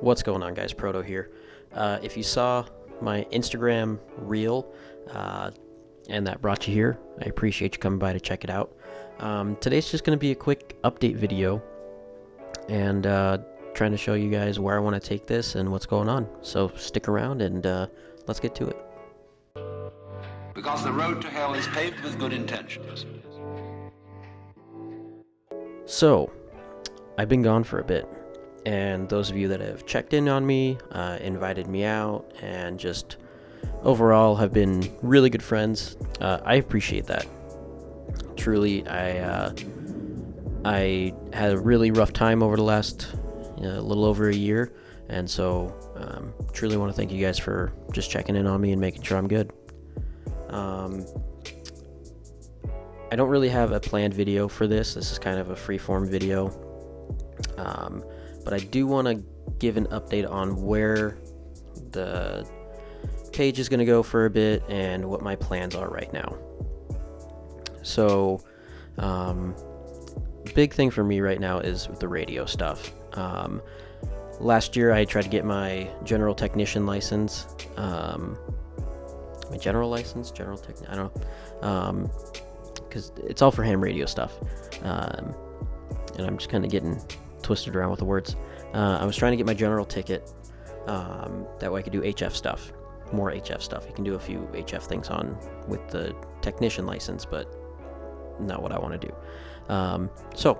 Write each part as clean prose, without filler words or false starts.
What's going on, guys? Proto here. If you saw my Instagram reel and that brought you here, I appreciate you coming by to check it out. Today's just going to be a quick update video and trying to show you guys where I want to take this and what's going on. So stick around and let's get to it. Because the road to hell is paved with good intentions. So, I've been gone for a bit. And those of you that have checked in on me, invited me out, and just overall have been really good friends, I appreciate that. Truly, I had a really rough time over the last little over a year, and so truly want to thank you guys for just checking in on me and making sure I'm good. I don't really have a planned video for this. This is kind of a free-form video. But I do want to give an update on where the page is going to go for a bit and what my plans are right now. So, big thing for me right now is with the radio stuff. Last year I tried to get my general technician license. I don't know. Because it's all for ham radio stuff. And I'm just kind of getting twisted around with the words. I was trying to get my general ticket. That way I could do HF stuff. More HF stuff. You can do a few HF things on with the technician license, but not what I want to do. So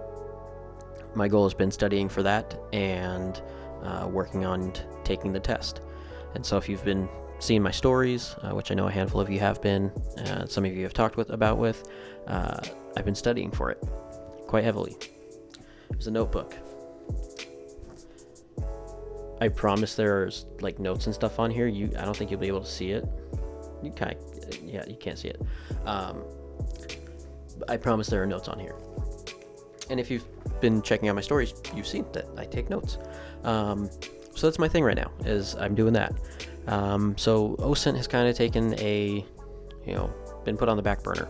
my goal has been studying for that and working on taking the test. And so if you've been seeing my stories, which I know a handful of you have been, some of you have talked about, I've been studying for it quite heavily. There's a notebook. I promise there's like notes and stuff on here. I don't think you'll be able to see it. You can't see it. I promise there are notes on here. And if you've been checking out my stories, you've seen that I take notes. So that's my thing right now, is I'm doing that. So OSINT has kind of taken been put on the back burner.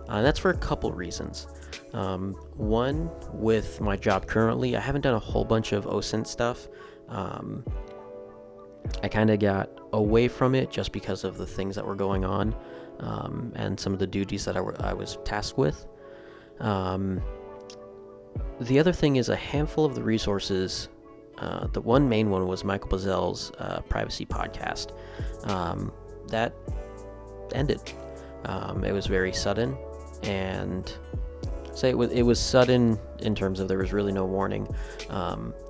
And that's for a couple reasons. One, with my job currently, I haven't done a whole bunch of OSINT stuff. I kind of got away from it just because of the things that were going on, and some of the duties that I was tasked with. The other thing is a handful of the resources. The one main one was Michael Bazel's privacy podcast. That ended. It was very sudden, and it was sudden in terms of there was really no warning.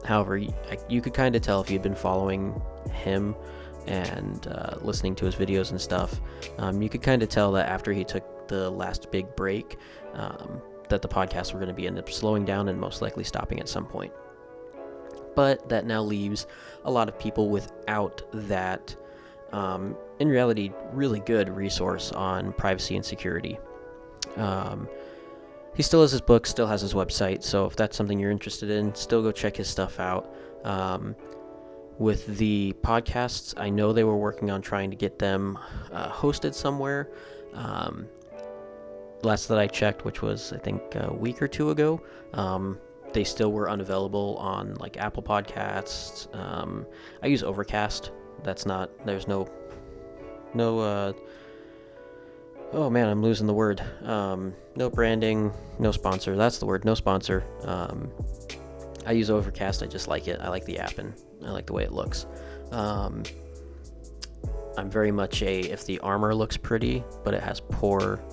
However, you could kind of tell if you'd been following him and listening to his videos and stuff. You could kind of tell that after he took the last big break, that the podcasts were going to end up slowing down and most likely stopping at some point. But that now leaves a lot of people without that, in reality, really good resource on privacy and security. He still has his book, still has his website, so if that's something you're interested in, still go check his stuff out. With the podcasts, I know they were working on trying to get them hosted somewhere. Last that I checked, which was I think a week or two ago, they still were unavailable on like Apple Podcasts. I use Overcast. There's no oh man, I'm losing the word. No branding, no sponsor. That's the word, no sponsor. I use Overcast. I just like it. I like the app and I like the way it looks. I'm very much if the armor looks pretty, but it has poor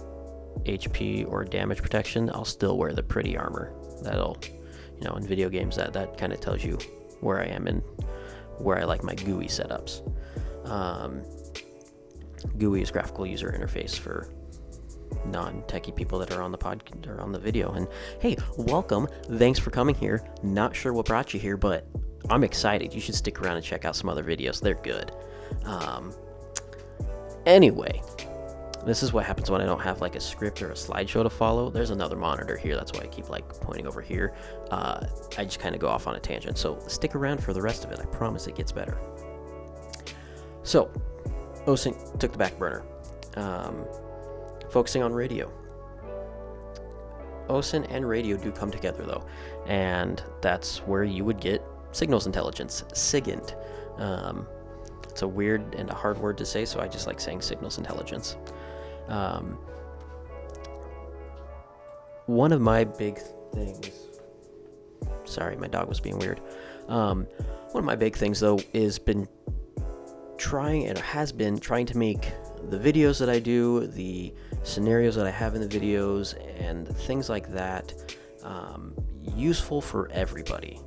HP or damage protection, I'll still wear the pretty armor. That'll, in video games, that kind of tells you where I am and where I like my GUI setups. GUI is graphical user interface for non-techie people that are on the or on the video. And hey, welcome. Thanks for coming here. Not sure what brought you here, but I'm excited. You should stick around and check out some other videos. They're good. Anyway, this is what happens when I don't have like a script or a slideshow to follow. There's another monitor here. That's why I keep like pointing over here. I just kind of go off on a tangent. So stick around for the rest of it. I promise it gets better. So OSINT took the back burner. Focusing on radio. OSINT and radio do come together though, and that's where you would get signals intelligence, SIGINT. It's a weird and a hard word to say, so I just like saying signals intelligence. One of my big things... Sorry, my dog was being weird. One of my big things, though, has been trying to make the videos that I do, the scenarios that I have in the videos, and things like that useful for everybody.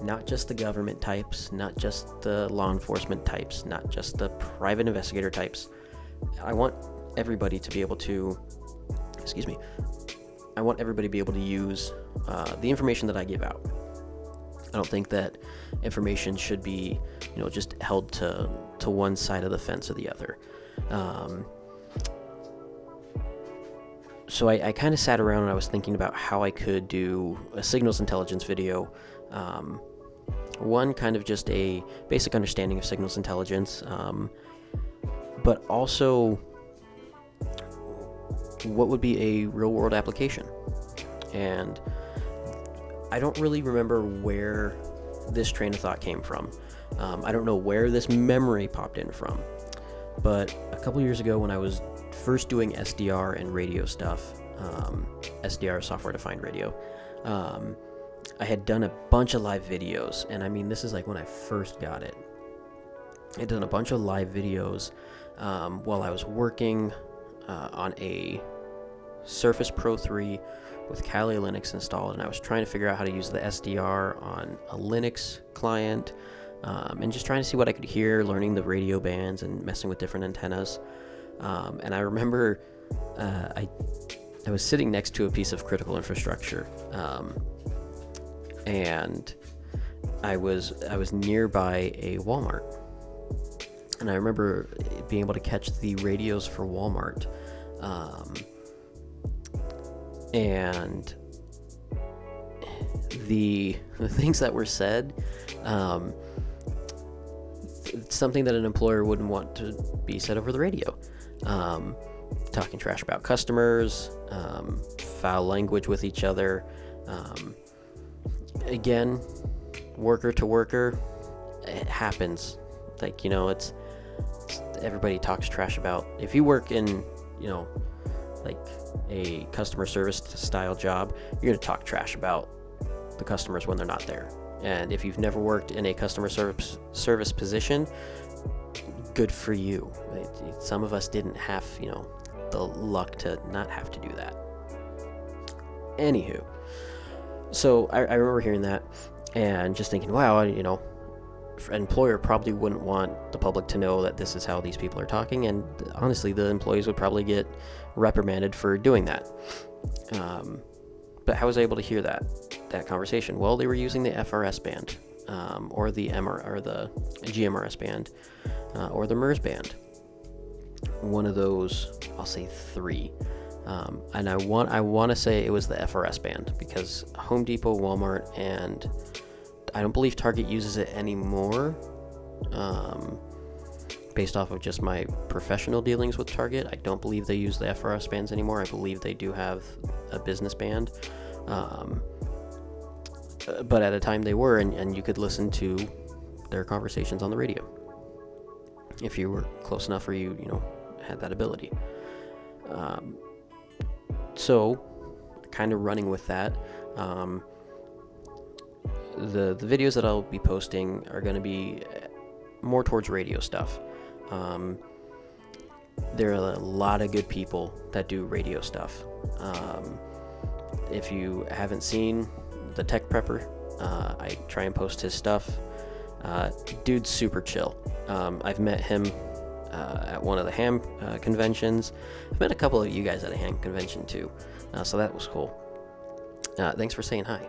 Not just the government types, not just the law enforcement types, not just the private investigator types. I want everybody to be able to, I want everybody to be able to use the information that I give out. I don't think that information should be, just held to one side of the fence or the other. So I kind of sat around and I was thinking about how I could do a signals intelligence video. One, kind of just a basic understanding of signals intelligence, but also what would be a real-world application. And I don't really remember where this train of thought came from. I don't know where this memory popped in from. But a couple years ago, when I was first doing SDR and radio stuff, SDR, software-defined radio, I had done a bunch of live videos, and I mean, this is like when I first got it. I had done a bunch of live videos while I was working on a Surface Pro 3 with Kali Linux installed, and I was trying to figure out how to use the SDR on a Linux client, and just trying to see what I could hear, learning the radio bands and messing with different antennas. And I remember I was sitting next to a piece of critical infrastructure, and I was nearby a Walmart, and I remember being able to catch the radios for Walmart, and the things that were said, it's something that an employer wouldn't want to be said over the radio. Talking trash about customers, foul language with each other. Again, worker to worker, it happens. Like, it's everybody talks trash about. If you work in, like a customer service style job, you're going to talk trash about the customers when they're not there. And if you've never worked in a customer service position, good for you. Some of us didn't have, the luck to not have to do that. Anywho, so I remember hearing that and just thinking, wow, an employer probably wouldn't want the public to know that this is how these people are talking, and honestly, the employees would probably get reprimanded for doing that. But how was I able to hear that conversation? Well, they were using the FRS band, or the GMRS band, or the MERS band. One of those, I'll say 3. And I want to say it was the FRS band, because Home Depot, Walmart, and I don't believe Target uses it anymore. Based off of just my professional dealings with Target, I don't believe they use the FRS bands anymore. I believe they do have a business band. But at a time they were, and you could listen to their conversations on the radio if you were close enough, or you had that ability. So kind of running with that, the videos that I'll be posting are going to be more towards radio stuff. There are a lot of good people that do radio stuff. If you haven't seen the Tech Prepper, I try and post his stuff. Dude's super chill. I've met him at one of the ham conventions. I've met a couple of you guys at a ham convention too, so that was cool. Thanks for saying hi.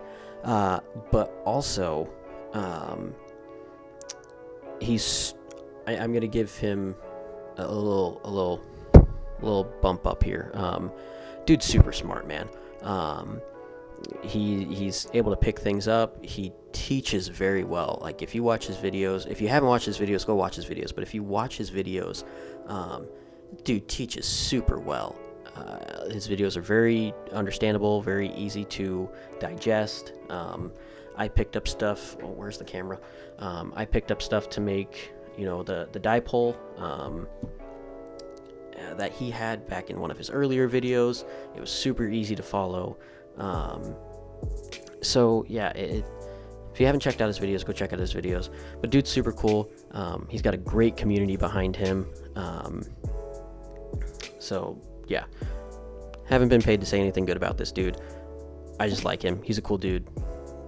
But also, I'm gonna give him a little bump up here. Dude's super smart, man. He's able to pick things up. He teaches very well. Like, if you watch his videos, if you haven't watched his videos, go watch his videos. But if you watch his videos, dude teaches super well. His videos are very understandable, very easy to digest. I picked up stuff. Oh, where's the camera? I picked up stuff to make, the dipole that he had back in one of his earlier videos. It was super easy to follow. So yeah, if you haven't checked out his videos, go check out his videos. But dude's super cool. He's got a great community behind him. So yeah, haven't been paid to say anything good about this dude. I just like him. He's a cool dude.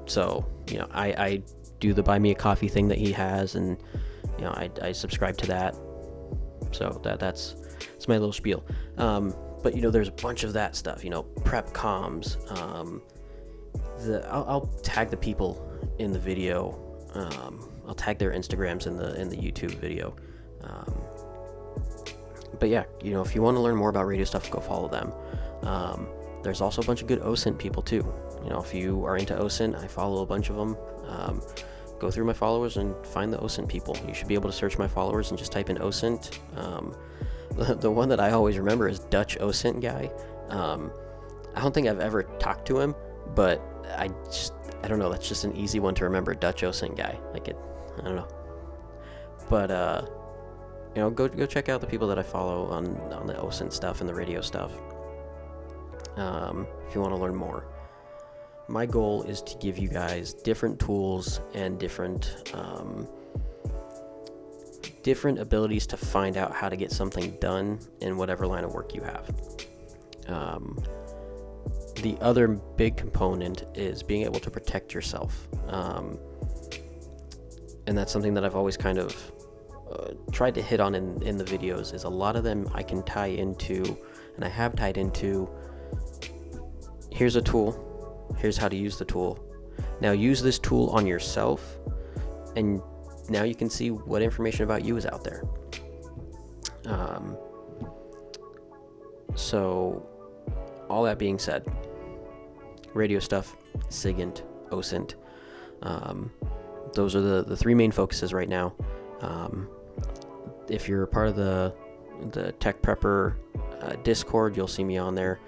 So I do the buy me a coffee thing that he has, and I subscribe to that. So that's my little spiel. But there's a bunch of that stuff. Prep comms. I'll tag the people in the video. I'll tag their Instagrams in the YouTube video. But yeah, if you want to learn more about radio stuff, go follow them. There's also a bunch of good OSINT people too. If you are into OSINT, I follow a bunch of them. Go through my followers and find the OSINT people. You should be able to search my followers and just type in OSINT. The one that I always remember is Dutch OSINT guy. I don't think I've ever talked to him, but I don't know. That's just an easy one to remember. Dutch OSINT guy. I don't know. But go check out the people that I follow on the OSINT stuff and the radio stuff. If you want to learn more. My goal is to give you guys different tools and different abilities to find out how to get something done in whatever line of work you have. The other big component is being able to protect yourself. And that's something that I've always kind of tried to hit on in the videos, is a lot of them I can tie into, and I have tied into, here's a tool, here's how to use the tool. Now use this tool on yourself, and now you can see what information about you is out there. So all that being said, radio stuff, SIGINT, OSINT, those are the three main focuses right now. If you're a part of the Tech Prepper Discord, you'll see me on there.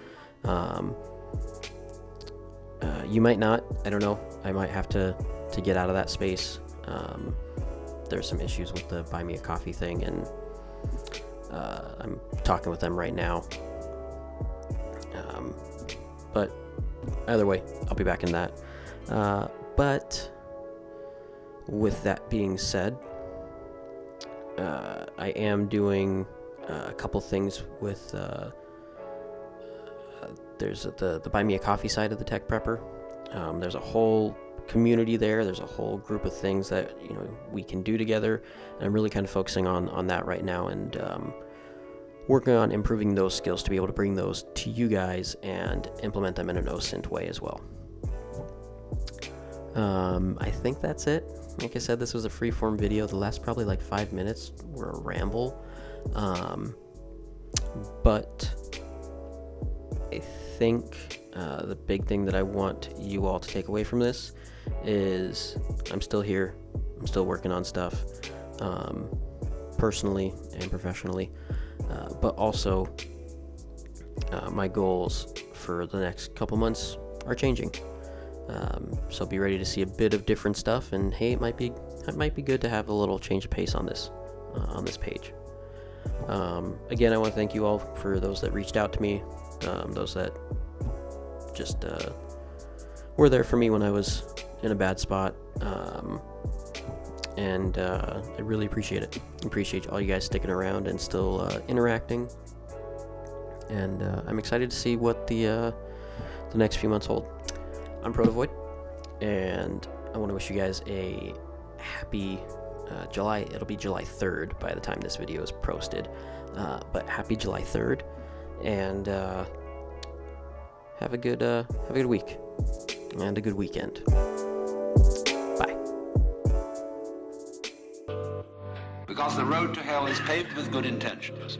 You might not, I don't know. I might have to get out of that space. There's some issues with the buy me a coffee thing, and I'm talking with them right now. But either way, I'll be back in that. But with that being said, I am doing a couple things with there's the buy me a coffee side of the Tech Prepper. There's a whole community there. There's a whole group of things that we can do together, and I'm really kind of focusing on that right now, and working on improving those skills to be able to bring those to you guys and implement them in an OSINT way as well. I think that's it. Like I said, this was a free-form video. The last probably like 5 minutes were a ramble, but I think the big thing that I want you all to take away from this is I'm still here. I'm still working on stuff, personally and professionally, but also my goals for the next couple months are changing. So be ready to see a bit of different stuff, and hey, it might be good to have a little change of pace on this page. Again, I want to thank you all for those that reached out to me, those that just were there for me when I was in a bad spot, and I really appreciate it. Appreciate all you guys sticking around and still interacting, and I'm excited to see what the next few months hold. I'm Protovoid, and I want to wish you guys a happy July. It'll be July 3rd by the time this video is posted, but happy July 3rd, and have a good week and a good weekend. Bye. Because the road to hell is paved with good intentions.